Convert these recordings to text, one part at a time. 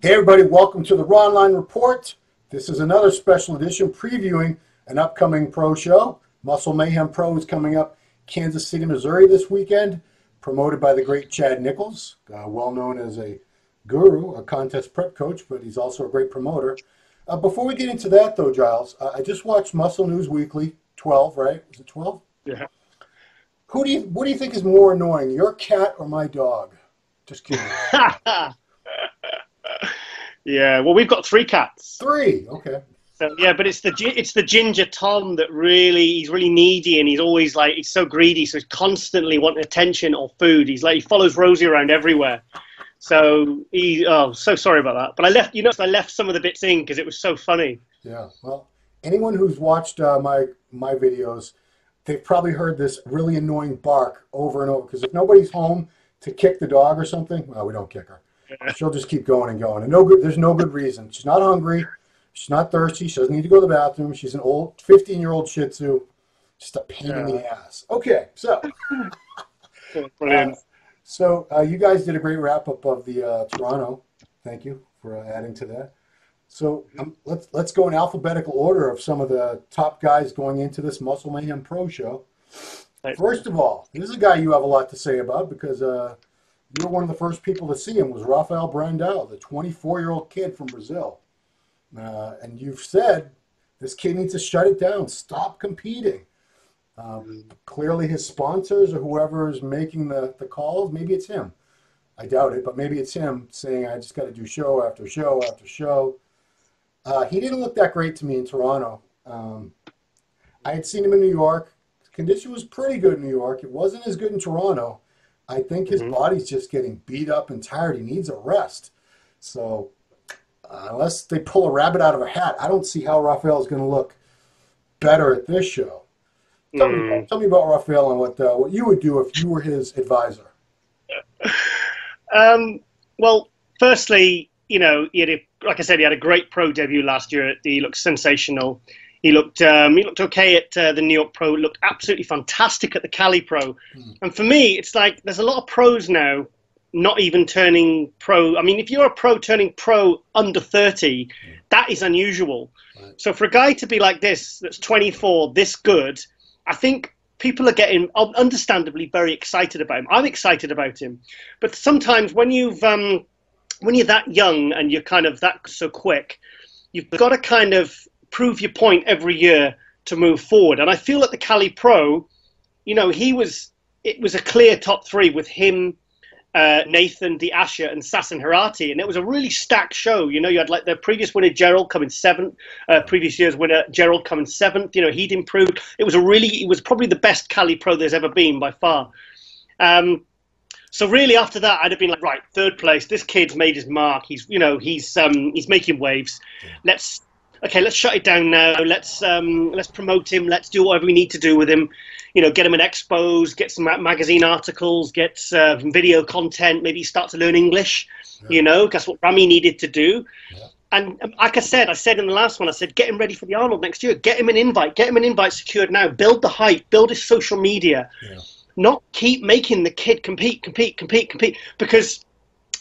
Hey everybody, welcome to the Ronline Report. This is another special edition previewing an upcoming pro show. Muscle Mayhem Pro is coming up Kansas City, Missouri this weekend, promoted by the great Chad Nichols, well known as a guru, a contest prep coach, but he's also a great promoter. Before we get into that though, Giles, I just watched Muscle News Weekly 12, right? Was it 12? Yeah. What do you think is more annoying, your cat or my dog? Just kidding. Yeah, well, we've got 3 cats. 3, okay. So, yeah, but it's the ginger Tom that he's really needy, and he's always like, he's so greedy, so he's constantly wanting attention or food. He follows Rosie around everywhere. So so sorry about that. But I left some of the bits in because it was so funny. Yeah, well, anyone who's watched my videos, they've probably heard this really annoying bark over and over, because if nobody's home to kick the dog or something, well, we don't kick her. She'll just keep going and going. And there's no good reason. She's not hungry. She's not thirsty. She doesn't need to go to the bathroom. She's an old 15-year-old Shih Tzu. Just a pain in the ass. Okay, so. Brilliant. You guys did a great wrap-up of the Toronto. Thank you for adding to that. So let's go in alphabetical order of some of the top guys going into this Muscle Mayhem Pro show. First of all, this is a guy you have a lot to say about, because you were one of the first people to see him, was Rafael Brundle, the 24-year-old kid from Brazil. And you've said this kid needs to shut it down, stop competing. Clearly his sponsors or whoever is making the calls, maybe it's him. I doubt it, but maybe it's him saying, I just got to do show after show after show. He didn't look that great to me in Toronto. I had seen him in New York. His condition was pretty good in New York. It wasn't as good in Toronto. I think his body's just getting beat up and tired. He needs a rest. So unless they pull a rabbit out of a hat, I don't see how Rafael's going to look better at this show. Tell me about Rafael and what you would do if you were his advisor. Well, firstly, like I said, he had a great pro debut last year. He looked sensational. He looked okay at the New York Pro. Looked absolutely fantastic at the Cali Pro. And for me, it's like there's a lot of pros now not even turning pro. I mean, if you're a pro turning pro under 30, that is unusual. Right. So for a guy to be like this, that's 24, this good, I think people are getting understandably very excited about him. I'm excited about him. But sometimes when you're that young and you're kind of that so quick, you've got to kind of prove your point every year to move forward. And I feel at the Cali Pro, it was a clear top 3 with him, Nathan, Diasha, and Sasson Harati, and it was a really stacked show. You had like the previous winner Gerald coming 7th, previous year's winner Gerald coming 7th. He'd improved. It was probably the best Cali Pro there's ever been by far. So really after that, I'd have been like, right, 3rd place. This kid's made his mark. He's making waves. Let's shut it down now. Let's promote him. Let's do whatever we need to do with him. Get him in expos, get some magazine articles, get video content. Maybe start to learn English. Yeah. That's what Rami needed to do. Yeah. And like I said in the last one, I said, get him ready for the Arnold next year. Get him an invite secured now. Build the hype. Build his social media. Yeah. Not keep making the kid compete. Because,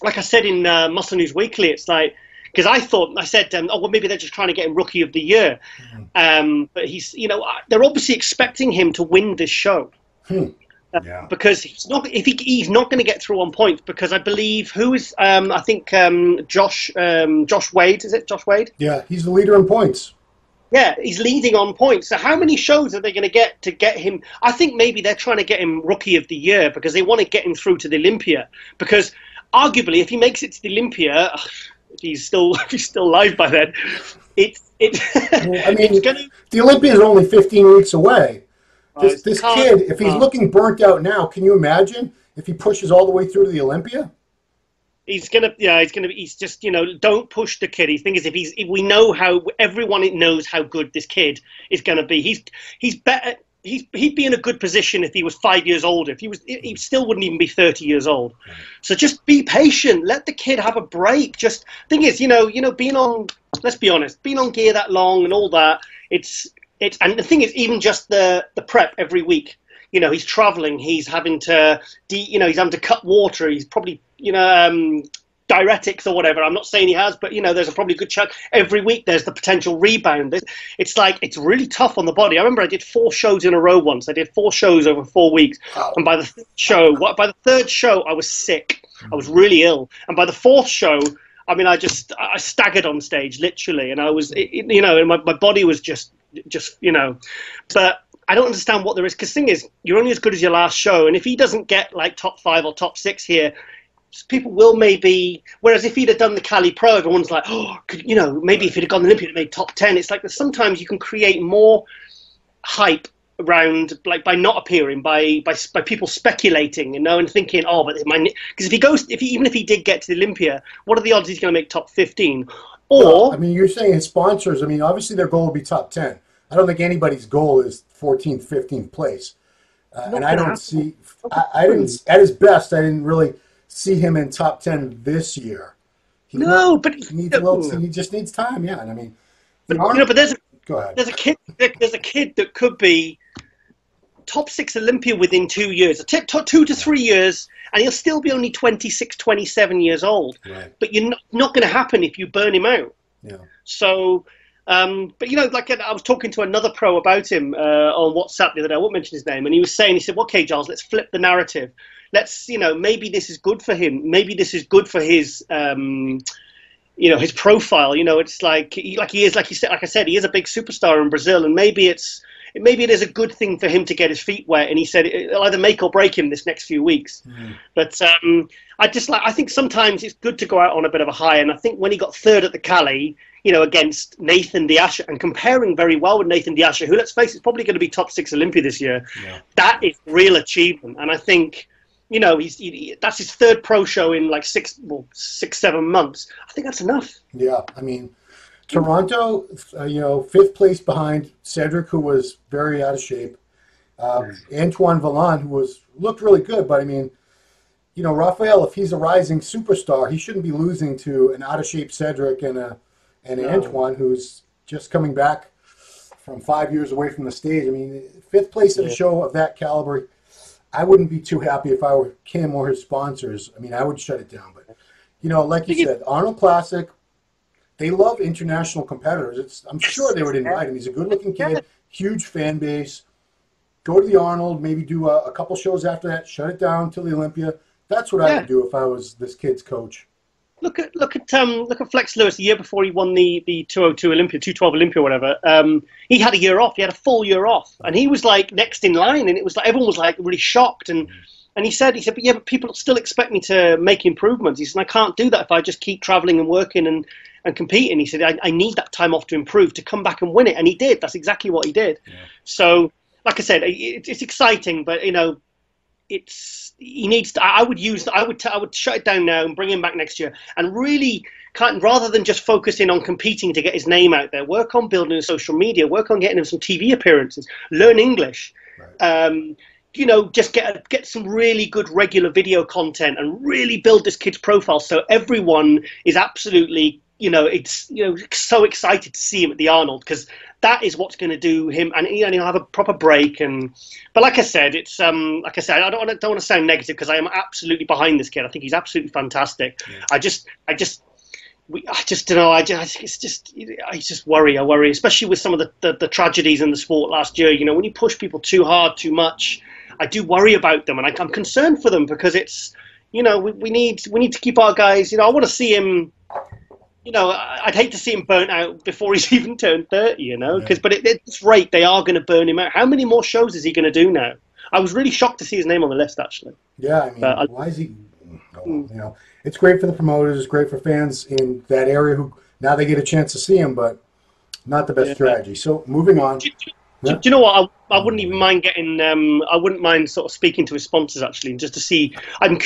like I said in Muscle News Weekly, it's like, because I said, maybe they're just trying to get him Rookie of the Year. But he's, they're obviously expecting him to win this show. Because he's not going to get through on points, because I believe, Josh Wade, is it Josh Wade? Yeah, he's the leader in points. Yeah, he's leading on points. So how many shows are they going to get him? I think maybe they're trying to get him Rookie of the Year because they want to get him through to the Olympia. Because arguably, if he makes it to the Olympia, if he's still alive by then, the Olympia is only 15 weeks away. This kid, if he's looking burnt out now, can you imagine if he pushes all the way through to the Olympia? He's just, don't push the kid. The thing is, everyone knows how good this kid is going to be. He's better. He'd be in a good position if he was 5 years older. He still wouldn't even be 30 years old. So just be patient. Let the kid have a break. Just thing is, being on, let's be honest, being on gear that long and all that, and the thing is, even just the prep every week, he's traveling, he's having to cut water, he's probably, diuretics or whatever. I'm not saying he has, but, you know, there's a probably good chance. Every week there's the potential rebound. It's like, it's really tough on the body. I remember I did 4 shows in a row once. I did 4 shows over 4 weeks. And by the third show, I was sick. I was really ill. And by the 4th show, I mean, I staggered on stage, literally. And I was, you know, and my body was just, you know, but I don't understand what there is. Because the thing is, you're only as good as your last show. And if he doesn't get like top 5 or top 6 here, people will maybe, whereas if he'd have done the Cali Pro, everyone's like, oh, you know, maybe if he'd have gone the Olympia and made top 10. It's like that sometimes you can create more hype around, like, by not appearing, by people speculating, you know, and thinking, oh, but because even if he did get to the Olympia, what are the odds he's going to make top 15? Or, well, I mean, you're saying his sponsors, I mean, obviously their goal will be top 10. I don't think anybody's goal is 14th, 15th place. And I don't see, I didn't, at his best, I didn't really see him in top 10 this year. He just needs time, yeah. And I mean, but there's go ahead. There's a kid that could be top 6 Olympia within 2 years, 2 to 3 years, and he'll still be only 26, 27 years old. Right. But you're not going to happen if you burn him out. Yeah. So, but, you know, like I was talking to another pro about him on WhatsApp the other day. I won't mention his name. And he said, well, okay, Giles, let's flip the narrative. Let's, you know, maybe this is good for him. Maybe this is good for his, you know, his profile. You know, it's like he is, like I said, he is a big superstar in Brazil, and maybe it is a good thing for him to get his feet wet. And he said it'll either make or break him this next few weeks. Mm. But I think sometimes it's good to go out on a bit of a high. And I think when he got 3rd at the Cali, you know, against Nathan D'Asha, and comparing very well with Nathan D'Asha, who, let's face it, is probably going to be top 6 Olympia this year. Yeah. That is real achievement. And I think, you know, that's his 3rd pro show in like 6, 7 months. I think that's enough. Yeah, I mean, Toronto, you know, 5th place behind Cedric, who was very out of shape. Antoine Vallant, who looked really good, but I mean, you know, Rafael, if he's a rising superstar, he shouldn't be losing to an out of shape Cedric and Antoine, who's just coming back from 5 years away from the stage. I mean, 5th place at a show of that caliber. I wouldn't be too happy if I were Kim or his sponsors. I mean, I would shut it down. But, you know, like you said, Arnold Classic, they love international competitors. I'm sure they would invite him. He's a good-looking kid, huge fan base. Go to the Arnold, maybe do a couple shows after that, shut it down till the Olympia. That's what I would do if I was this kid's coach. Look at Flex Lewis the year before he won the 202 Olympia, 212 Olympia, whatever. He had a year off. He had a full year off, and he was like next in line. And it was like everyone was like really shocked. And he said, but yeah, but people still expect me to make improvements. He said, I can't do that if I just keep traveling and working and competing. He said, I need that time off to improve, to come back and win it. And he did. That's exactly what he did. Yeah. So, like I said, it's exciting, but you know, he needs to. I would shut it down now and bring him back next year, and really rather than just focusing on competing to get his name out there, work on building his social media, work on getting him some TV appearances, learn English. Right. You know, just get some really good regular video content and really build this kid's profile so everyone is absolutely, you know, so excited to see him at the Arnold, because that is what's going to do him, and he'll have a proper break. But like I said, it's I don't want to sound negative, because I am absolutely behind this kid. I think he's absolutely fantastic. Yeah. I just don't know. I just worry. I worry, especially with some of the tragedies in the sport last year. You know, when you push people too hard, too much, I do worry about them, and I'm concerned for them, because it's, you know, we need to keep our guys. You know, I want to see him. You know, I'd hate to see him burnt out before he's even turned 30, you know, but at this rate, they are going to burn him out. How many more shows is he going to do now? I was really shocked to see his name on the list, actually. Yeah, I mean, why is he, you know, it's great for the promoters, it's great for fans in that area who now they get a chance to see him, but not the best strategy. So moving on. Do you know what? I wouldn't even mind getting. I wouldn't mind sort of speaking to his sponsors, actually, just to see. I'm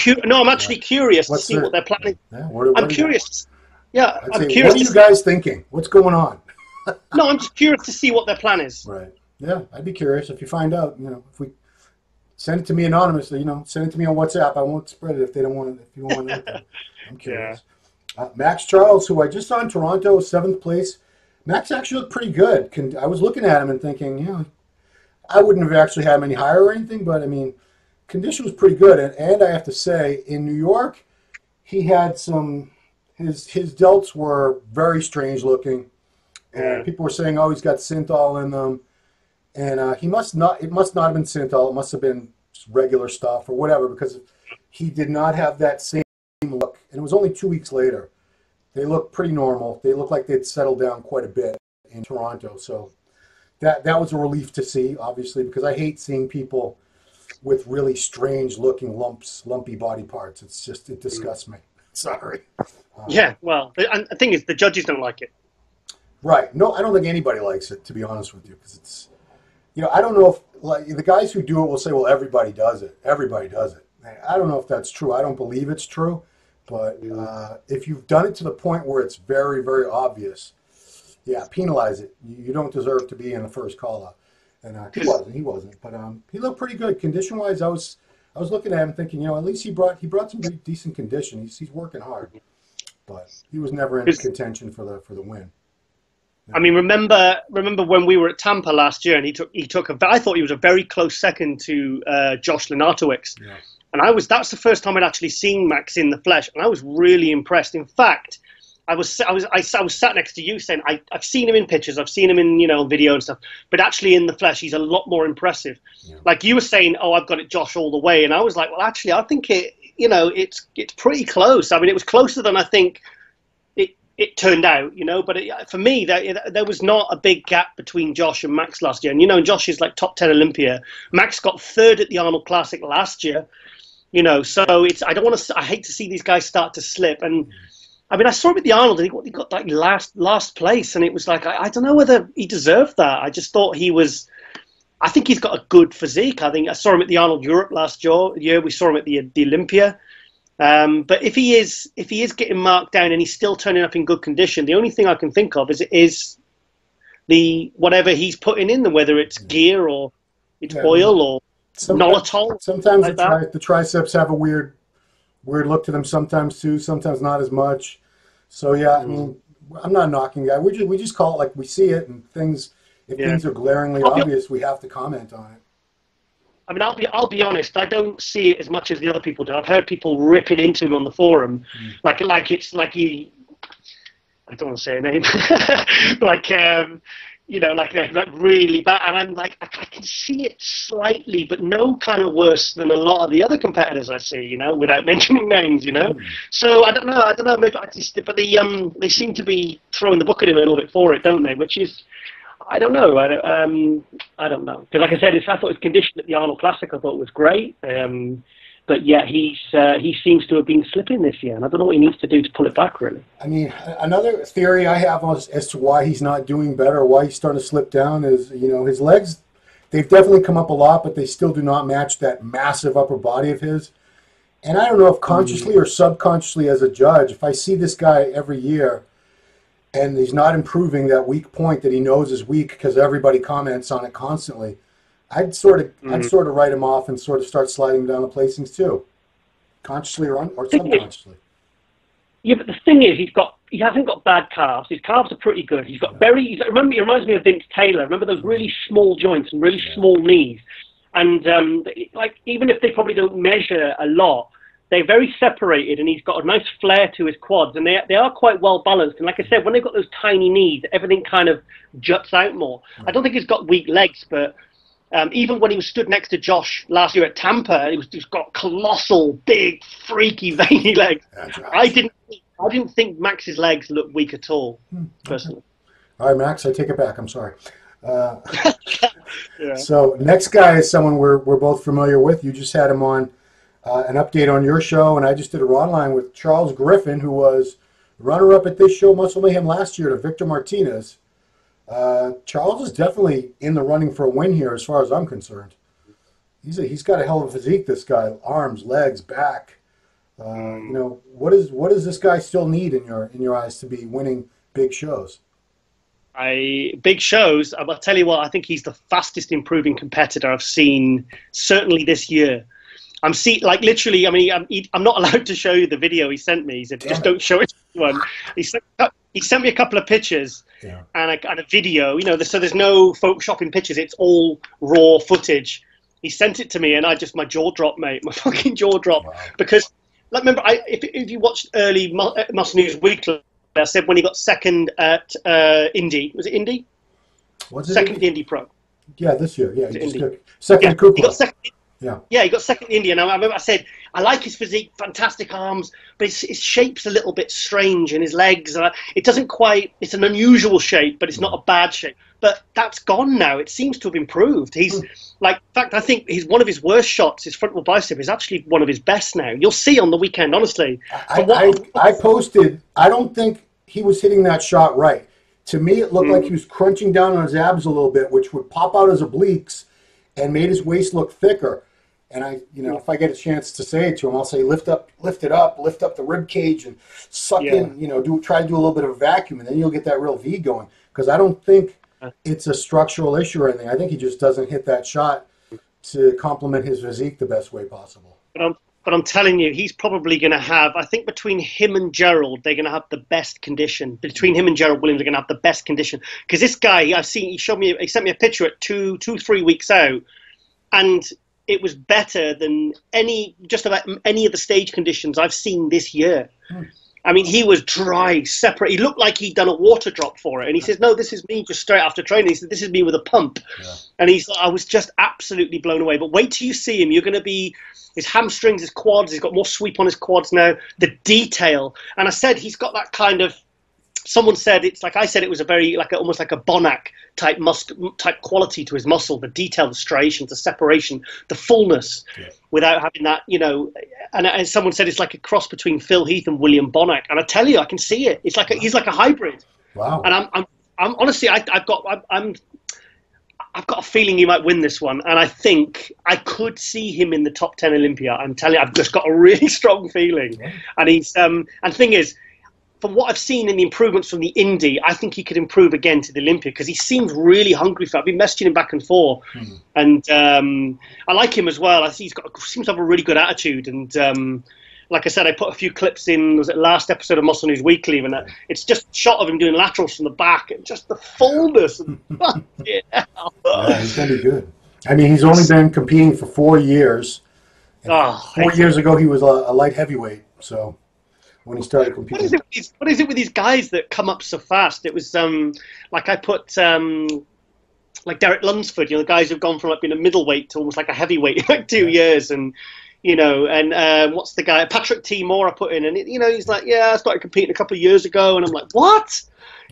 actually curious to see what they're planning. Yeah, I'm curious. Yeah, I'm curious. What are you guys thinking? What's going on? No, I'm just curious to see what their plan is. Right. Yeah, I'd be curious if you find out. You know, if we send it to me anonymously, you know, send it to me on WhatsApp. I won't spread it if they don't want it. If you want it, I'm curious. Yeah. Max Charles, who I just saw in Toronto, 7th place. Max actually looked pretty good. I was looking at him and thinking, you know, I wouldn't have actually had him any higher or anything, but I mean, condition was pretty good. And I have to say, in New York, he had some his delts were very strange looking, and people were saying, "Oh, he's got synthol in them," and it must not have been synthol. It must have been just regular stuff or whatever, because he did not have that same look. And it was only 2 weeks later. They looked pretty normal. They looked like they'd settled down quite a bit in Toronto. So that was a relief to see, obviously, because I hate seeing people with really strange looking lumpy body parts. It disgusts me. Sorry. Yeah, well, and the thing is, the judges don't like it. Right. No, I don't think anybody likes it, to be honest with you, because it's, I don't know if, like, the guys who do it will say, well, everybody does it. Everybody does it. I don't know if that's true. I don't believe it's true. But if you've done it to the point where it's very, very obvious, yeah, penalize it. You don't deserve to be in the first call-up. And he wasn't. But he looked pretty good. Condition-wise, I was looking at him thinking, at least he brought some pretty decent condition. He's working hard. But he was never in contention for the win. I mean, remember when we were at Tampa last year, and I thought he was a very close second to Josh Lenartowicz. Yeah. And that's the first time I'd actually seen Max in the flesh, and I was really impressed. In fact, I was sat next to you saying, I've seen him in pictures, I've seen him in video and stuff, but actually in the flesh, he's a lot more impressive. Yeah. Like you were saying, oh, I've got it Josh all the way, and I was like, well, actually, I think it's pretty close. I mean, it was closer than I think it turned out, But for me, there was not a big gap between Josh and Max last year. And Josh is like top 10 Olympia. Max got third at the Arnold Classic last year. So I hate to see these guys start to slip. And I mean, I saw him at the Arnold, and he got like last place, and it was like I don't know whether he deserved that. I just thought I think he's got a good physique. I think I saw him at the Arnold Europe last year. We saw him at the Olympia. But if he is getting marked down and he's still turning up in good condition, the only thing I can think of is the whatever he's putting in, whether it's gear or it's oil or Nolotol. Sometimes the triceps have a weird look to them. Sometimes too. Sometimes not as much. So yeah, I mean, I'm not knocking that. We just call it like we see it, and things. If things are glaringly obvious, we have to comment on it. I mean, I'll be honest. I don't see it as much as the other people do. I've heard people ripping into him on the forum, like it's like he. I don't want to say a name, like like really bad. And I'm like, I can see it slightly, but no kind of worse than a lot of the other competitors I see. Without mentioning names. So I don't know. Maybe but they seem to be throwing the book at him a little bit for it, don't they? Which is. I don't know. I don't know. Because like I said, I thought his condition at the Arnold Classic I thought was great. But yeah, he seems to have been slipping this year, and I don't know what he needs to do to pull it back, really. I mean, another theory I have as to why he's not doing better, why he's starting to slip down is, his legs, they've definitely come up a lot, but they still do not match that massive upper body of his. And I don't know if consciously or subconsciously as a judge, if I see this guy every year, and he's not improving that weak point that he knows is weak because everybody comments on it constantly, I'd sort of write him off and sort of start sliding down the placings too, consciously or subconsciously. Yeah, but the thing is, he hasn't got bad calves. His calves are pretty good. He's got he reminds me of Vince Taylor. Remember those really small joints and really small knees, and like even if they probably don't measure a lot, they're very separated, and he's got a nice flare to his quads, and they are quite well balanced. And like I said, when they've got those tiny knees, everything kind of juts out more. I don't think he's got weak legs, but even when he was stood next to Josh last year at Tampa, he's got colossal, big, freaky, veiny legs. I didn't think Max's legs looked weak at all, personally. All right, Max, I take it back. I'm sorry. So next guy is someone we're both familiar with. You just had him on. An update on your show, and I just did a Ronline with Charles Griffin, who was runner-up at this show, Muscle Mayhem, last year to Victor Martinez. Charles is definitely in the running for a win here, as far as I'm concerned. He's got a hell of a physique. This guy, arms, legs, back. What does this guy still need in your eyes to be winning big shows? Big shows. I'll tell you what. I think he's the fastest improving competitor I've seen, certainly this year. Literally, I mean, I'm not allowed to show you the video he sent me. He said, just don't show it to anyone. He sent me a couple of pictures and a video, so there's no photoshopping pictures. It's all raw footage. He sent it to me, and my jaw dropped, mate. My fucking jaw dropped. Wow. Because like remember, if you watched early Muscle News Weekly, I said when he got second at Indy, was it Indy? What's it? Second Indy Pro. Yeah, this year. Yeah, he Indy. got second Yeah, Kukla. he got second. Yeah. Yeah, he got second in India. And I remember I said, I like his physique, fantastic arms, but his shape's a little bit strange, and his legs, it doesn't quite, it's an unusual shape, but it's not a bad shape. But that's gone now. It seems to have improved. He's, like, in fact, I think one of his worst shots, his frontal bicep, is actually one of his best now. You'll see on the weekend, honestly. I posted, I don't think he was hitting that shot right. To me, it looked like he was crunching down on his abs a little bit, which would pop out his obliques and made his waist look thicker. And if I get a chance to say it to him, I'll say, lift up the rib cage and suck in, try to do a little bit of a vacuum, and then you'll get that real V going. Because I don't think it's a structural issue or anything. I think he just doesn't hit that shot to complement his physique the best way possible. But I'm telling you, he's probably going to have, I think between him and Gerald, they're going to have the best condition. Between him and Gerald Williams, they're going to have the best condition. Because this guy, he sent me a picture at 3 weeks out, and it was better than just about any of the stage conditions I've seen this year. I mean, he was dry, separate. He looked like he'd done a water drop for it. And he says, no, this is me just straight after training. He said, this is me with a pump. Yeah. And I was just absolutely blown away. But wait till you see him. You're going to be, his hamstrings, his quads, he's got more sweep on his quads now. The detail. And I said, he's got that kind of, someone said, it's like I said, it was a very, almost like a Bonac type quality to his muscle, the detail, the striations, the separation, the fullness, without having that, and someone said it's like a cross between Phil Heath and William Bonac. And I tell you, I can see it. It's like he's like a hybrid. Wow. And I'm honestly, I've got a feeling he might win this one. And I think I could see him in the top 10 Olympia. I'm telling you, I've just got a really strong feeling. Yeah. And he's, and the thing is, from what I've seen in the improvements from the Indy, I think he could improve again to the Olympia because he seems really hungry for it. I've been messaging him back and forth. And I like him as well. I see seems to have a really good attitude. And like I said, I put a few clips in, was it last episode of Muscle News Weekly, and it's just a shot of him doing laterals from the back and just the fullness. Yeah, he's going to be good. I mean, he's only been competing for 4 years. 4 years ago, he was a light heavyweight, so... when he started competing. What is it with these guys that come up so fast? It was like I put like Derek Lunsford, the guys who've gone from being a middleweight to almost like a heavyweight in like 2 years, and and what's the guy Patrick T. Moore I put in, and he's like, yeah, I started competing a couple of years ago, and I'm like, what?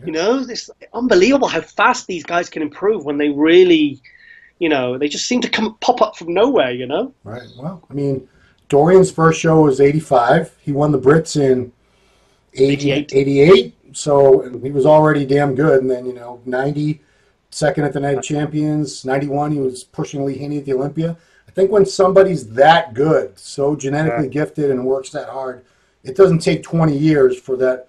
Yeah. It's unbelievable how fast these guys can improve when they really, they just seem to pop up from nowhere, Right. Well, I mean, Dorian's first show was 85. He won the Brits in 88. So he was already damn good. And then, 90, second at the Night of Champions. 91, he was pushing Lee Haney at the Olympia. I think when somebody's that good, so genetically gifted and works that hard, it doesn't take 20 years for that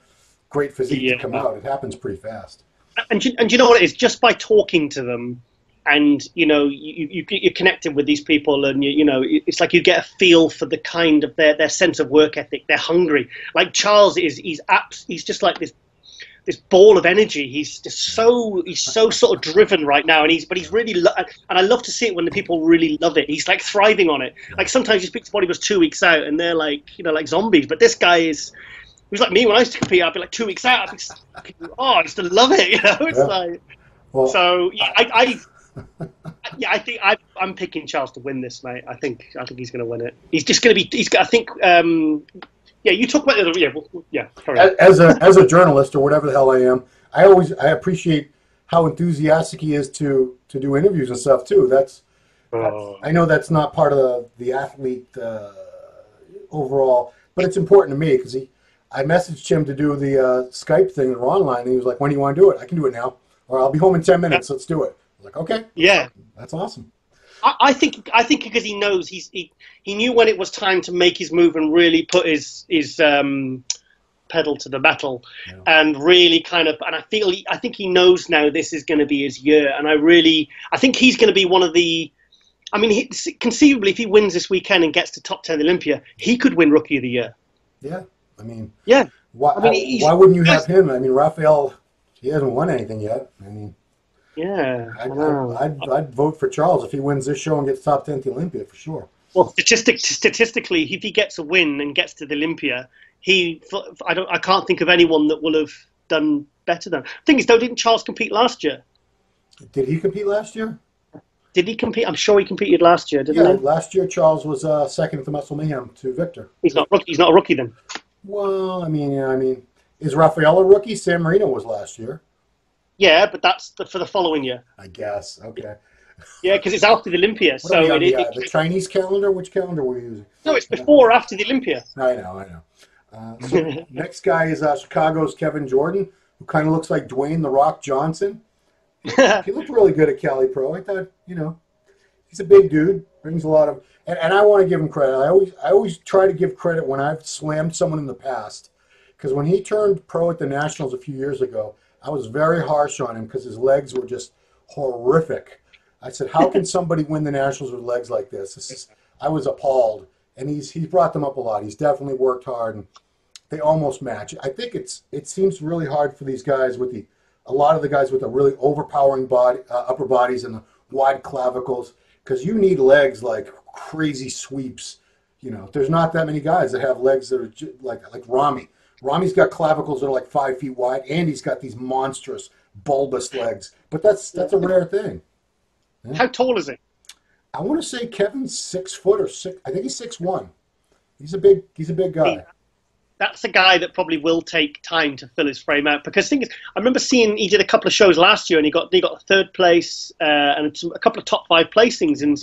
great physique to come out. It happens pretty fast. And you know what it is? Just by talking to them, and you're connected with these people, and it's like you get a feel for the kind of their sense of work ethic. They're hungry. Like Charles he's just like this ball of energy. He's so sort of driven right now, and he's really and I love to see it when the people really love it. He's like thriving on it. Like sometimes you speak to somebody who was 2 weeks out, and they're like like zombies. But this guy is. He was like me when I used to compete. I'd be like 2 weeks out. I used to love it. It's like. Well, so I think I'm picking Charles to win this, mate. I think he's going to win it. He's just going to be. I think. You talk about the other. As a journalist or whatever the hell I am, I appreciate how enthusiastic he is to do interviews and stuff too. That's I know that's not part of the athlete overall, but it's important to me because I messaged him to do the Skype thing in Ronline, and he was like, "When do you want to do it? I can do it now, or I'll be home in 10 minutes. Let's do it." Like, okay, yeah, that's awesome. I think because he knows he knew when it was time to make his move and really put his pedal to the metal, and really kind of. And I think he knows now this is going to be his year, and I think he's going to be one of the. I mean, conceivably, if he wins this weekend and gets to top 10 Olympia, he could win Rookie of the Year. Yeah, I mean, yeah. Why wouldn't you have him? I mean, Rafael, he hasn't won anything yet. I mean. Yeah, I'd vote for Charles if he wins this show and gets top 10 at the Olympia for sure. Well, statistically, if he gets a win and gets to the Olympia, I can't think of anyone that will have done better than. The thing is, though, didn't Charles compete last year? Did he compete last year? Did he compete? I'm sure he competed last year, didn't he? Last year Charles was second at the Muscle Mayhem to Victor. He's not a rookie then. Well, I mean, is Rafael a rookie? San Marino was last year. Yeah, but that's for the following year. I guess. Okay. Yeah, because it's after the Olympia. So the Chinese calendar. Which calendar were you using? No, it's before or after the Olympia. I know. So next guy is Chicago's Kevin Jordan, who kind of looks like Dwayne "The Rock" Johnson. He looked really good at Cali Pro. I thought, he's a big dude, brings a lot of, and I want to give him credit. I always try to give credit when I've slammed someone in the past, because when he turned pro at the Nationals a few years ago, I was very harsh on him because his legs were just horrific. I said, how can somebody win the Nationals with legs like this? I was appalled, and he's brought them up a lot. He's definitely worked hard, and they almost match. I think it seems really hard for these guys with a lot of the guys with the really overpowering upper bodies and the wide clavicles, because you need legs like crazy sweeps. There's not that many guys that have legs that are like Rami. Rami's got clavicles that are like 5 feet wide, and he's got these monstrous bulbous legs. But that's a rare thing. Yeah. How tall is he? I want to say Kevin's 6 foot or 6. I think he's 6'1". He's a big guy. That's a guy that probably will take time to fill his frame out, because the thing is, I remember seeing he did a couple of shows last year and he got third place and a couple of top 5 placings, and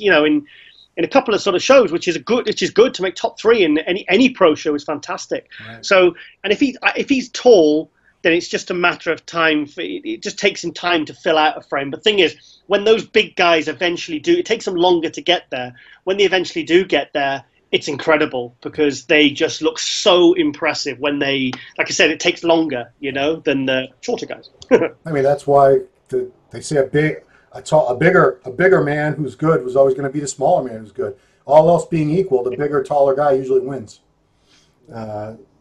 in a couple of sort of shows, which is good to make top 3 in any pro show is fantastic. Right. So, and if he's tall, then it's just a matter of time. It just takes him time to fill out a frame. But the thing is, when those big guys eventually do, it takes them longer to get there. When they eventually do get there, it's incredible, because they just look so impressive when they, like I said, it takes longer, than the shorter guys. I mean, that's why they say a bigger man who's good was always going to beat a smaller man who's good. All else being equal, the bigger, taller guy usually wins.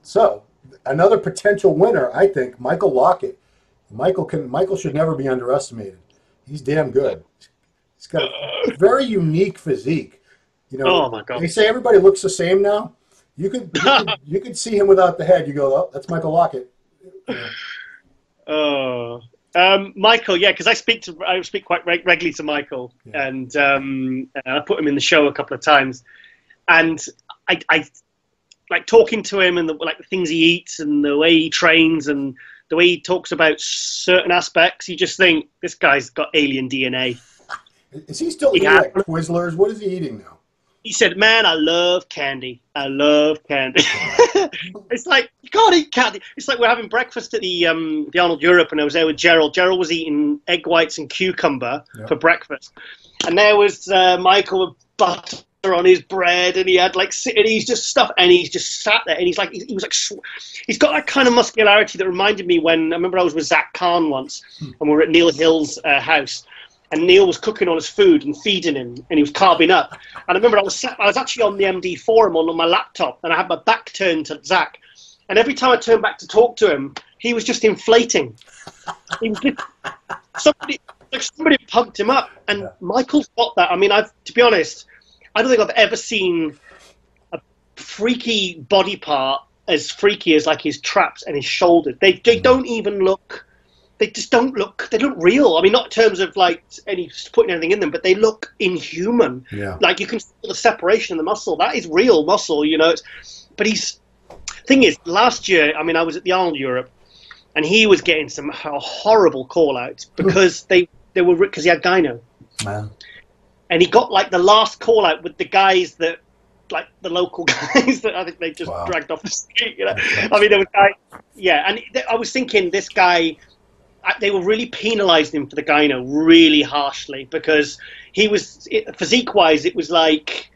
So another potential winner, I think, Michael Locket. Michael should never be underestimated. He's damn good. He's got a very unique physique. Oh my God! They say everybody looks the same now. You could see him without the head. You go, oh, that's Michael Locket. Oh, Michael, yeah, because I speak quite regularly to Michael, yeah. And I put him in the show a couple of times, and I like talking to him, and the things he eats and the way he trains and the way he talks about certain aspects. You just think, this guy's got alien DNA. Is he still eating like Twizzlers? What is he eating now? He said, man, I love candy. I love candy. It's like, you can't eat candy. It's like we're having breakfast at the Arnold Europe, and I was there with Gerald. Gerald was eating egg whites and cucumber for breakfast. And there was Michael with butter on his bread, and he had and he's just stuff, and he's just sat there, and he's like, he's got that kind of muscularity that reminded me when, I remember I was with Zach Kahn once, and we were at Neil Hill's house. And Neil was cooking all his food and feeding him, and he was carving up. And I remember I was actually on the MD forum on my laptop, and I had my back turned to Zach. And every time I turned back to talk to him, he was just inflating. He was somebody pumped him up, and Michael's got that. I mean, to be honest, I don't think I've ever seen a freaky body part as freaky as like his traps and his shoulders. They don't even look. They just don't look. They look real. I mean, not in terms of like putting anything in them, but they look inhuman. Yeah. Like you can feel the separation in the muscle. That is real muscle, But thing is, last year, I mean, I was at the Arnold Europe, and he was getting some horrible call outs because because he had gyno. Wow. And he got like the last call out with the guys that, like the local guys that I think they just dragged off the street. I mean, there was guys. Yeah, and I was thinking this guy. They were really penalising him for the gyno really harshly, because he was, physique-wise, it was like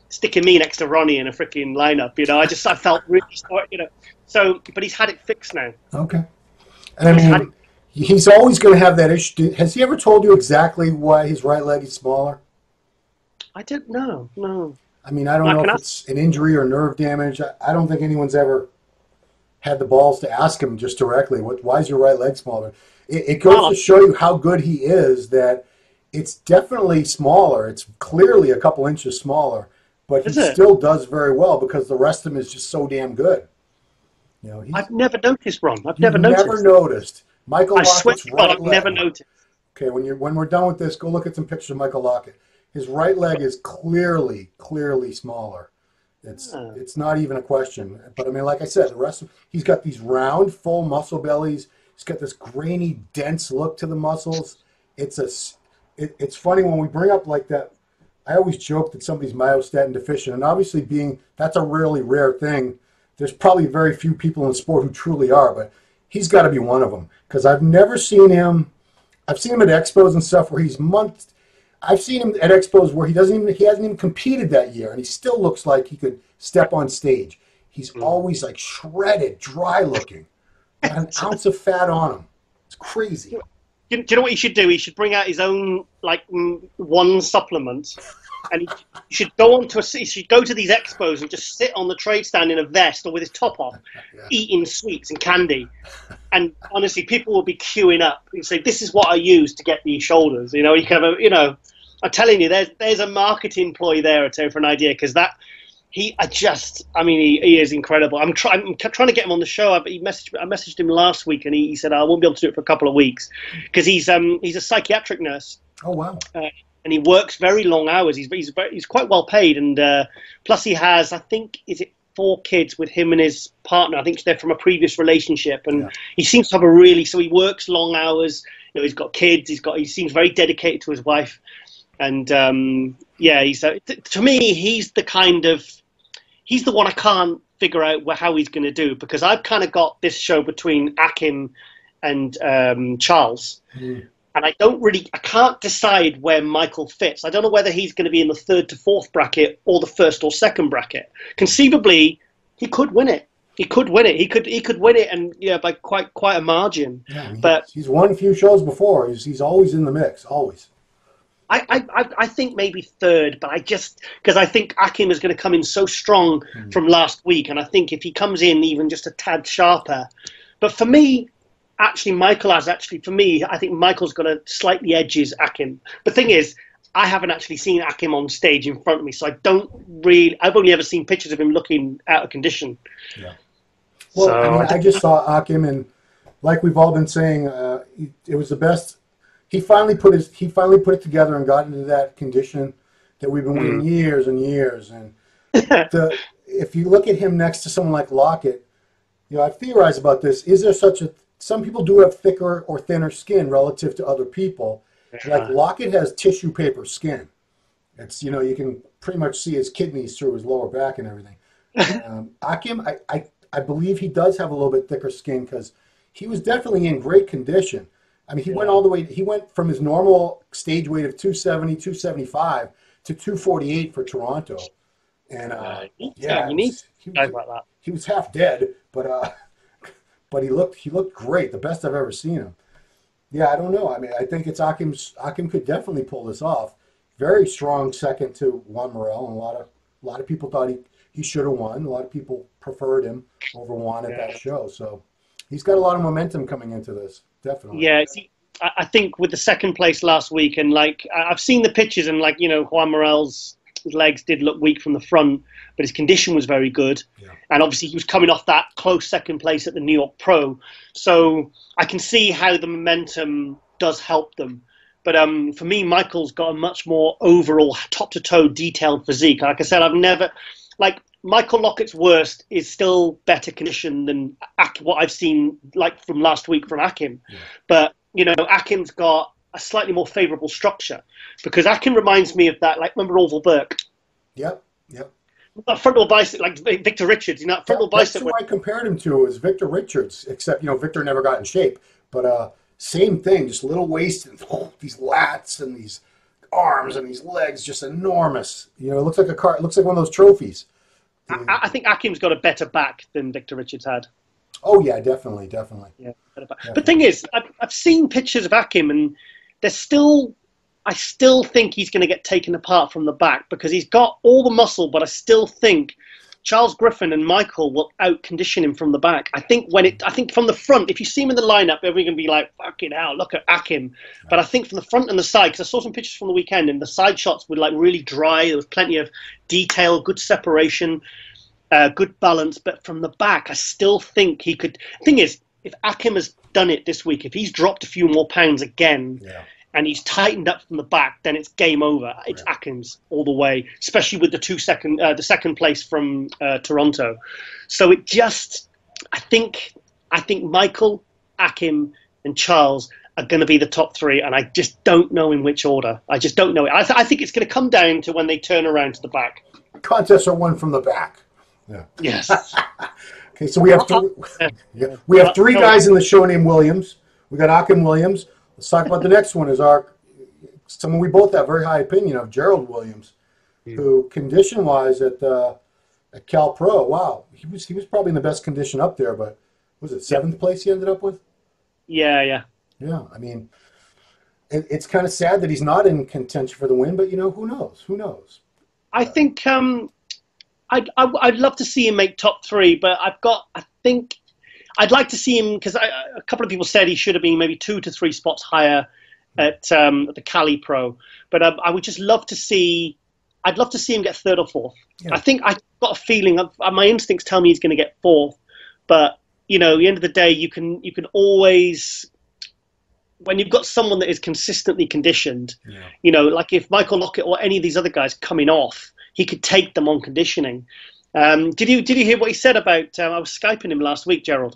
sticking me next to Ronnie in a freaking lineup. I felt really sorry, So, but he's had it fixed now. Okay. And I mean, he's always going to have that issue. Has he ever told you exactly why his right leg is smaller? I don't know. No. I mean, I don't know if it's an injury or nerve damage. I don't think anyone's ever had the balls to ask him just directly, why is your right leg smaller? It goes to show you how good he is, that it's definitely smaller. It's clearly a couple inches smaller, but he still does very well because the rest of him is just so damn good. You know, I've never noticed, Ron. I've never noticed. Never noticed. Michael Lockett's right I've never noticed. Okay, when we're done with this, go look at some pictures of Michael Locket. His right leg is clearly smaller. It's not even a question. But I mean, like I said, the rest of he's got these round, full muscle bellies. He's got this grainy, dense look to the muscles. It's funny when we bring up like that. I always joke that somebody's myostatin deficient, and obviously that's a really rare thing. There's probably very few people in the sport who truly are, but he's got to be one of them because I've never seen him. I've seen him at expos and stuff where he's months. I've seen him at expos where he hasn't even competed that year, and he still looks like he could step on stage. He's always like shredded, dry looking, not an ounce of fat on him. It's crazy. Do you know what he should do? He should bring out his own one supplement, and he should go to these expos and just sit on the trade stand in a vest or with his top off, eating sweets and candy. And honestly, people will be queuing up and say, "This is what I use to get these shoulders." You know, I'm telling you, there's a marketing ploy there to for an idea because he is incredible. I'm trying to get him on the show. I messaged him last week, and he said I won't be able to do it for a couple of weeks because he's a psychiatric nurse. Oh wow! And he works very long hours. He's quite well paid, and plus he has, I think, 4 kids with him and his partner. I think they're from a previous relationship, and he seems to have so he works long hours. You know, he's got kids. He seems very dedicated to his wife, and to me, he's the one I can't figure out how he's going to do because I've kind of got this show between Akim and Charles. And I can't decide where Michael fits. I don't know whether he's going to be in the 3rd to 4th bracket or the 1st or 2nd bracket. Conceivably, he could win it. He could win it, and by quite a margin. Yeah, but he's won a few shows before. He's always in the mix, always. I think maybe 3rd, but because I think Akim is going to come in so strong from last week, and I think if he comes in even just a tad sharper, but for me. Actually, I think Michael's got to slightly edges Akim. The thing is, I haven't actually seen Akim on stage in front of me, so I've only ever seen pictures of him looking out of condition. Yeah. Well, I just saw Akim, and like we've all been saying, it was the best. He finally put it together and got into that condition that we've been waiting years and years. And if you look at him next to someone like Locket, I've theorized about this. Is there some people do have thicker or thinner skin relative to other people. Like Locket has tissue paper skin. It's, you can pretty much see his kidneys through his lower back and everything. Akim, I believe he does have a little bit thicker skin because he was definitely in great condition. I mean, he went from his normal stage weight of 270, 275 to 248 for Toronto. And you need to talk about that. He was half dead, but he looked great, the best I've ever seen him. Yeah, I don't know. I mean, I think it's Akim could definitely pull this off. Very strong second to Juan Morel, and a lot of people thought he should have won. A lot of people preferred him over Juan at that show. So he's got a lot of momentum coming into this, definitely. Yeah, I think with the 2nd place last week, and I've seen the pictures, and Juan Morel's legs did look weak from the front, but his condition was very good. Yeah. And obviously he was coming off that close 2nd place at the New York Pro. So I can see how the momentum does help them. But for me, Michael's got a much more overall top-to-toe detailed physique. Like I said, Michael Lockett's worst is still better condition than what I've seen from last week from Akim. Yeah. But, Akim's got a slightly more favourable structure because Akim reminds me of that, remember Orville Burke? Yep. That frontal bicep, like Victor Richards, frontal bicep. That's who I compared him to is Victor Richards, except, Victor never got in shape. But same thing, just little waist and these lats and these arms and these legs, just enormous. It looks like it looks like one of those trophies. I think Akim's got a better back than Victor Richards had. Oh, yeah, definitely. Yeah, definitely. But the thing is, I've seen pictures of Akim, and I still think he's going to get taken apart from the back because he's got all the muscle, but I still think Charles Griffin and Michael will out-condition him from the back. I think from the front, if you see him in the lineup, everyone's going to be like, fucking hell, look at Akim. But I think from the front and the side, because I saw some pictures from the weekend, and the side shots were like really dry. There was plenty of detail, good separation, good balance. But from the back, I still think he could. The thing is, if Akim has done it this week, if he's dropped a few more pounds again, and he's tightened up from the back, then it's game over. It's Akim's all the way, especially with the second place from Toronto. So it just, I think Michael, Akim, and Charles are going to be the top three, and I just don't know in which order. I just don't know it. I think it's going to come down to when they turn around to the back. Contests are won from the back. Yeah. Yes. Okay, so we have three guys in the show named Williams. We got Akim Williams. Let's talk about the next one. Is someone we both have very high opinion of, Gerald Williams, who condition-wise at Cal Pro, wow, he was probably in the best condition up there. But was it 7th place he ended up with? Yeah. I mean, it's kind of sad that he's not in contention for the win, but who knows? Who knows? I think I'd love to see him make top 3, but I'd like to see him, because a couple of people said he should have been maybe 2 to 3 spots higher at the Cali Pro. But I would just love to see. I'd love to see him get 3rd or 4th. Yeah. I think I've got a feeling. My instincts tell me he's going to get 4th. But at the end of the day, you can always, when you've got someone that is consistently conditioned, like if Michael Locket or any of these other guys coming off, he could take them on conditioning. Did you hear what he said about? I was Skyping him last week, Gerald.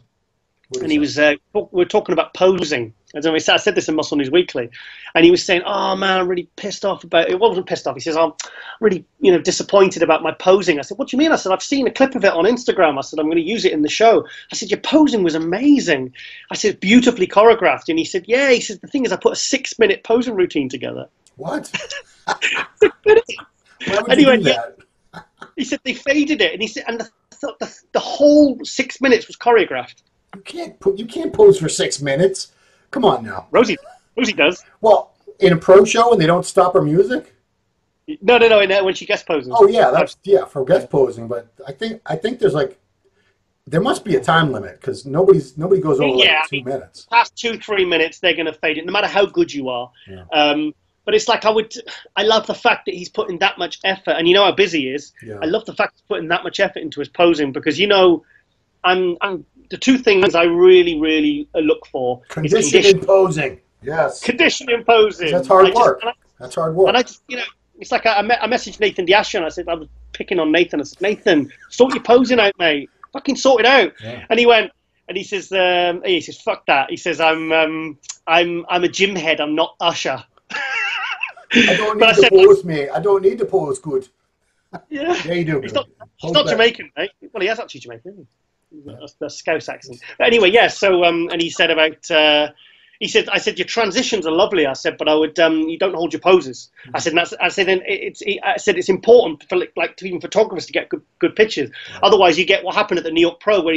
And he was, we were talking about posing. I said this in Muscle News Weekly, and he was saying, "Oh man, I'm really pissed off about it." Wasn't pissed off. He says, "I'm really, disappointed about my posing." I said, "What do you mean?" I said, "I've seen a clip of it on Instagram." I said, "I'm going to use it in the show." I said, "Your posing was amazing." I said, "Beautifully choreographed." And he said, "Yeah." He said, "The thing is, I put a 6-minute posing routine together." What? 6 minutes. Why would you do that? He said they faded it, and he said, and the whole 6 minutes was choreographed. You can't pose for 6 minutes. Come on now. Rosie does. Well, in a pro show and they don't stop her music? No, when she guest poses. Oh yeah, for guest posing. But I think there's there must be a time limit, because nobody goes over 2 minutes. Past 2-3 minutes, they're going to fade it, no matter how good you are. Yeah. But it's like I love the fact that he's putting that much effort, and how busy he is. Yeah. I love the fact he's putting that much effort into his posing, because I'm the two things I really, really look for. Conditioning and posing. Yes. Conditioning and posing. That's hard work. That's hard work. And I just, it's like I messaged Nathan Diasha, and I said, I was picking on Nathan. I said, "Nathan, sort your posing out, mate. Fucking sort it out." Yeah. And he went, and he says, "Fuck that." He says, "I'm a gym head. I'm not Usher." I don't need to pose, mate. I don't need to pose good. Yeah. Yeah, you do. He's not Jamaican, mate. Well, he is actually Jamaican. That's the Scouse accent. But anyway, yeah. So, and he said about, I said your transitions are lovely. I said, but I would, you don't hold your poses. I said, it's important for even photographers to get good pictures. Yeah. Otherwise, you get what happened at the New York Pro, where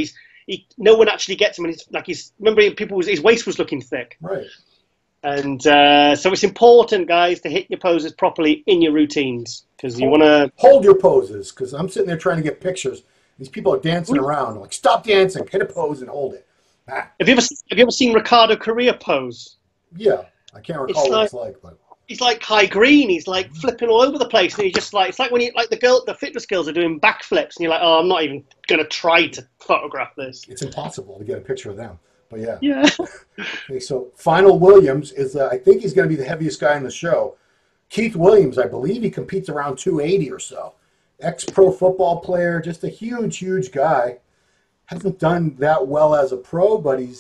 no one actually gets him, and remember his waist was looking thick. Right. And so it's important, guys, to hit your poses properly in your routines, because you want to hold your poses. Because I'm sitting there trying to get pictures. These people are dancing around. I'm like, stop dancing, hit a pose and hold it. Ah. Have you ever seen Ricardo Correa pose? Yeah, I can't recall what it's like, but he's like high green. He's like flipping all over the place, and he's just like, it's like when the fitness girls are doing backflips, and you're like, oh, I'm not even gonna try to photograph this. It's impossible to get a picture of them. But yeah. Yeah. Okay, so final Williams is I think he's going to be the heaviest guy in the show. Keith Williams, I believe he competes around 280 or so. Ex-pro football player, just a huge guy. Hasn't done that well as a pro, but he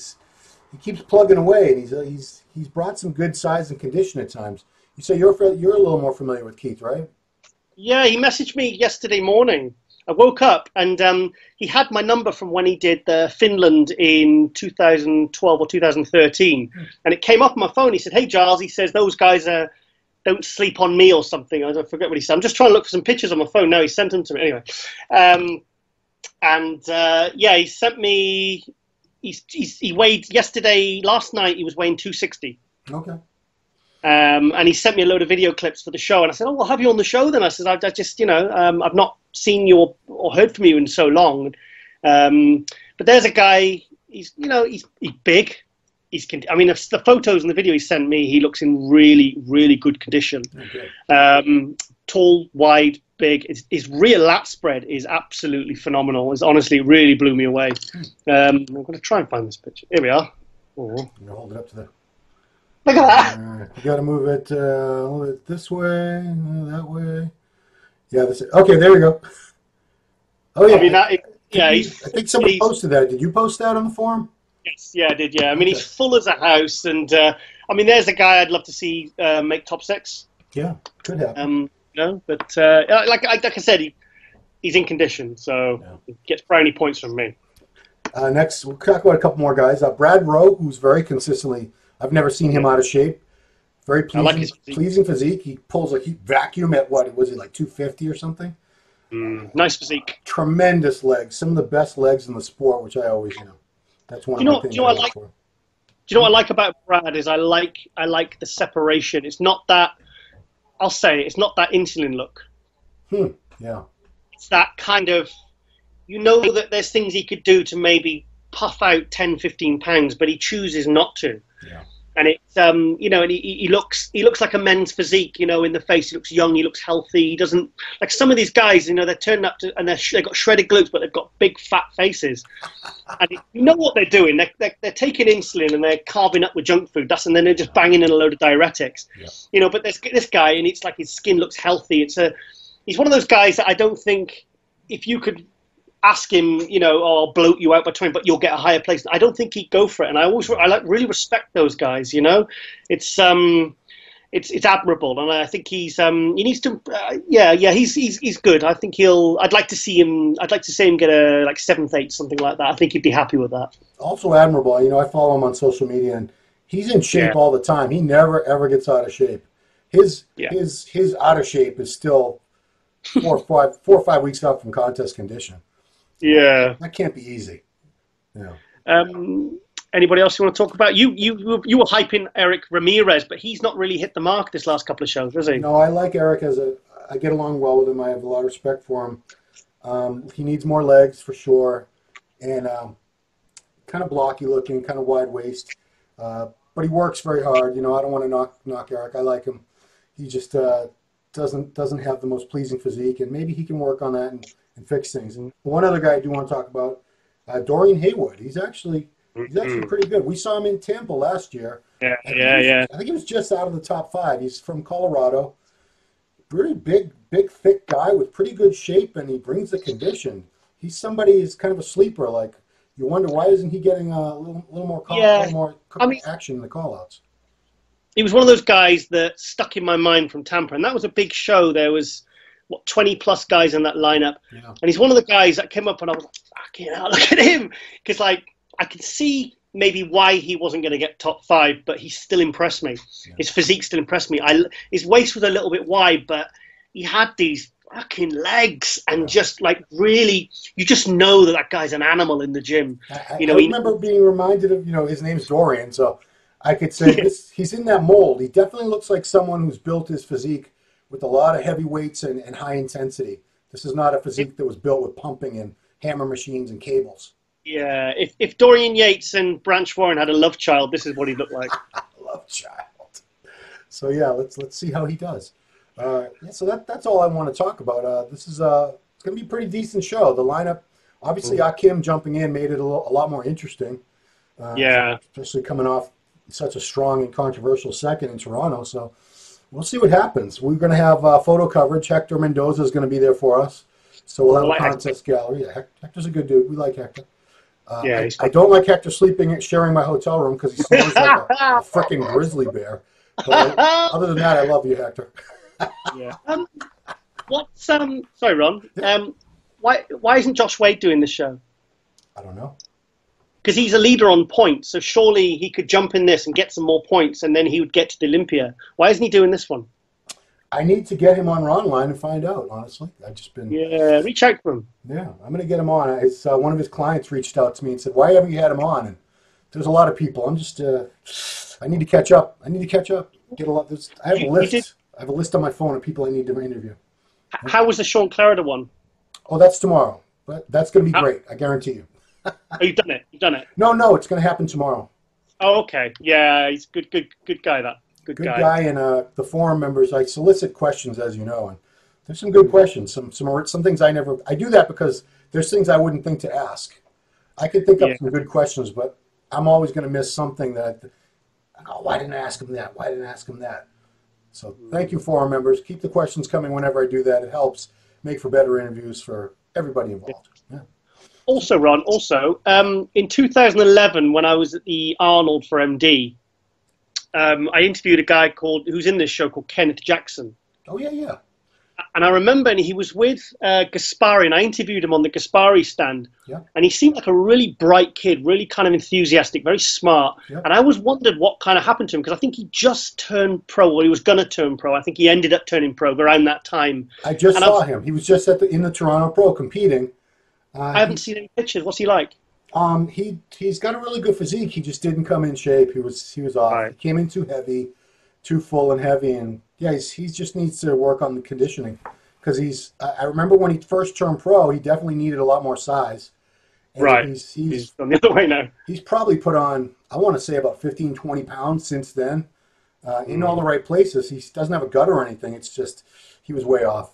keeps plugging away, and he's brought some good size and condition at times. You say you're a little more familiar with Keith, right? Yeah, he messaged me yesterday morning. I woke up, and he had my number from when he did Finland in 2012 or 2013, and it came up on my phone. He said, "Hey Giles," he says, "those guys don't sleep on me," or something. I forget what he said. I'm just trying to look for some pictures on my phone now. He sent them to me anyway. He sent me. He weighed last night. He was weighing 260. Okay. And he sent me a load of video clips for the show, and I said, "Oh, we'll have you on the show then." I said, "I just, I've not seen you or heard from you in so long. But there's a guy. He's big. I mean, the photos and the video he sent me, he looks in really, really good condition. Okay. Tall, wide, big. His rear lat spread is absolutely phenomenal. It's honestly really blew me away. I'm going to try and find this picture. Here we are. Oh. I'm going to hold it up to the... Look at that. You got to move it this way, that way. Yeah, okay, there we go. Oh, yeah. I mean, I think somebody posted that. Did you post that on the forum? Yes, yeah, I did, yeah. I mean, he's full as a house, and, I mean, there's a guy I'd love to see make top 6. Yeah, could happen. But like I said, he's in condition, so he gets brownie points from me. Next, we'll talk about a couple more guys. Brad Rowe, who's very consistently, I've never seen him out of shape. Very pleasing physique. He pulls a vacuum at what was he, like 250 or something? Nice physique. Tremendous legs. Some of the best legs in the sport, which I always, that's one of my things. Do you know what I like about Brad is I like the separation. It's not that, I'll say it's not that insulin look. Yeah. It's that kind of, that there's things he could do to maybe puff out 10, 15 pounds, but he chooses not to. Yeah. And it's, and he looks like a men's physique, in the face. He looks young, he looks healthy. He doesn't, like some of these guys, they're turned up to, and they've got shredded glutes, but they've got big fat faces. And you know what they're doing? They're taking insulin and they're carving up with junk food. And then they're just banging in a load of diuretics. Yeah. But there's this guy, and it's like his skin looks healthy. He's one of those guys that I don't think, if you could ask him, I'll bloat you out by 20, but you'll get a higher place. I don't think he'd go for it, and I really respect those guys. It's admirable, and I think he needs to. He's good. I think I'd like to see him get a 7th, 8th, something like that. I think he'd be happy with that. Also admirable. I follow him on social media, and he's in shape all the time. He never ever gets out of shape. His out of shape is still 4 or 5 weeks out from contest condition. Yeah, that can't be easy. Yeah. Anybody else you want to talk about? You were hyping Erick Ramirez, but he's not really hit the mark this last couple of shows, has he? No, I like Erick I get along well with him. I have a lot of respect for him. He needs more legs for sure, and kind of blocky looking, kind of wide waist. But he works very hard. I don't want to knock Erick. I like him. He just doesn't have the most pleasing physique, and maybe he can work on that and fix things. And one other guy I do want to talk about, Dorian Haywood. He's actually pretty good. We saw him in Tampa last year. Yeah. I think he was just out of the top 5. He's from Colorado. Pretty big, thick guy with pretty good shape, and he brings the condition. He's somebody who's kind of a sleeper. Like, you wonder, why isn't he getting a little more action in the call-outs? He was one of those guys that stuck in my mind from Tampa, and that was a big show. There was 20+ guys in that lineup, and he's one of the guys that came up, and I was like, fucking hell, look at him, because I could see maybe why he wasn't going to get top 5, but he still impressed me. His physique still impressed me. His waist was a little bit wide, but he had these fucking legs, and just really, you just know that guy's an animal in the gym. I remember being reminded of, his name's Dorian, so I could say he's in that mold. He definitely looks like someone who's built his physique with a lot of heavy weights and high intensity. This is not a physique that was built with pumping and hammer machines and cables. Yeah, if Dorian Yates and Branch Warren had a love child, this is what he'd look like. Love child. So yeah, let's see how he does. So that's all I want to talk about. This is it's going to be a pretty decent show. The lineup, obviously, Akim jumping in made it a lot more interesting. Especially coming off such a strong and controversial second in Toronto. So we'll see what happens. We're going to have photo coverage. Hector Mendoza is going to be there for us. So we'll have a contest gallery. Yeah, Hector's a good dude. We like Hector. I don't like Hector sharing my hotel room because he smells like a freaking grizzly bear. But other than that, I love you, Hector. Sorry, Ron. Yeah. Why isn't Josh Wade doing this show? I don't know. Because he's a leader on points, so surely he could jump in this and get some more points, and then he would get to the Olympia. Why isn't he doing this one? I need to get him on Ronline and find out, honestly. I've just been... Yeah, reach out to him. Yeah, I'm going to get him on. One of his clients reached out to me and said, why haven't you had him on? And there's a lot of people. I'm just... I need to catch up. Get a lot... I have a list. I have a list on my phone of people I need to interview. How was the Sean Clarida one? Oh, that's tomorrow. But that's going to be Ah. great. I guarantee you. Oh, you've done it. You've done it. No, it's going to happen tomorrow. Oh, okay. Yeah, he's good guy. That good guy. And the forum members, I solicit questions, as you know, and there's some good questions. Some things I do that because there's things I wouldn't think to ask. I could think up some good questions, but I'm always going to miss something that, oh, why didn't I ask him that? Why didn't I ask him that? So thank you, forum members. Keep the questions coming whenever I do that. It helps make for better interviews for everybody involved. Yeah. Also, Ron, in 2011, when I was at the Arnold for MD, I interviewed a guy who's in this show called Kenneth Jackson. Oh, yeah. And I remember he was with Gaspari, and I interviewed him on the Gaspari stand. Yeah. And he seemed like a really bright kid, really kind of enthusiastic, very smart. Yeah. And I always wondered what kind of happened to him, because I think he just turned pro, or he was going to turn pro. I think he ended up turning pro around that time. I just saw him. He was just in the Toronto Pro competing. I haven't seen any pictures. What's he like? He's got a really good physique. He just didn't come in shape. He was off. Right. He came in too heavy, too full and heavy, and yeah, he just needs to work on the conditioning, because I remember when he first turned pro, he definitely needed a lot more size. And right. He's on the other way now. He's probably put on, I want to say, about 15, 20 pounds since then, in all the right places. He doesn't have a gut or anything. It's just he was way off.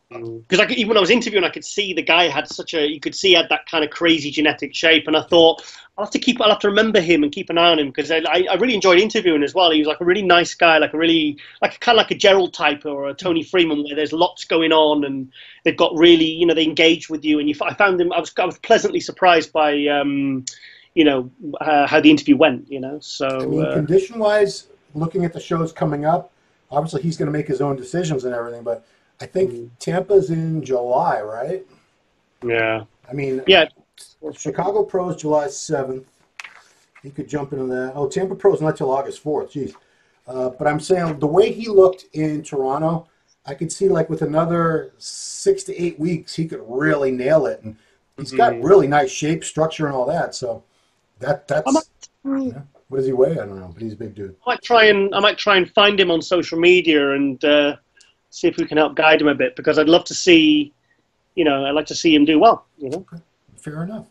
Because even when I was interviewing, I could see the guy had you could see he had that kind of crazy genetic shape, and I thought I'll have to remember him and keep an eye on him, because I really enjoyed interviewing as well. He was like a really nice guy, kind of like a Gerald type or a Tony Freeman, where there's lots going on and they've got really, they engage with you, and I found him. I was pleasantly surprised by how the interview went. So I mean, condition wise, looking at the shows coming up, obviously he's going to make his own decisions and everything, but I think Tampa's in July, right? Yeah. I mean, yeah. Chicago Pro is July 7th. He could jump into that. Oh, Tampa Pro is not till August 4th. Jeez. But I'm saying the way he looked in Toronto, I could see like with another 6 to 8 weeks, he could really nail it. And he's got really nice shape, structure, and all that. So that's. What does he weigh? I don't know, but he's a big dude. I might try and find him on social media and see if we can help guide him a bit, because I'd love to see, I'd like to see him do well. Okay. Fair enough.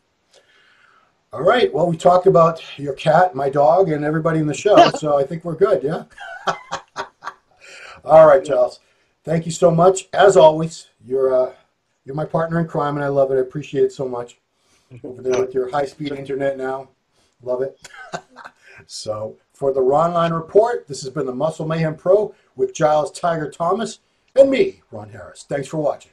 All right. Well, we talked about your cat, my dog, and everybody in the show, so I think we're good. Yeah. All right, Giles. Thank you so much. As always, you're my partner in crime, and I love it. I appreciate it so much. Over there with your high-speed internet now, love it. So, for the Ronline Report, this has been the Muscle Mayhem Pro with Giles Tiger Thomas and me, Ron Harris. Thanks for watching.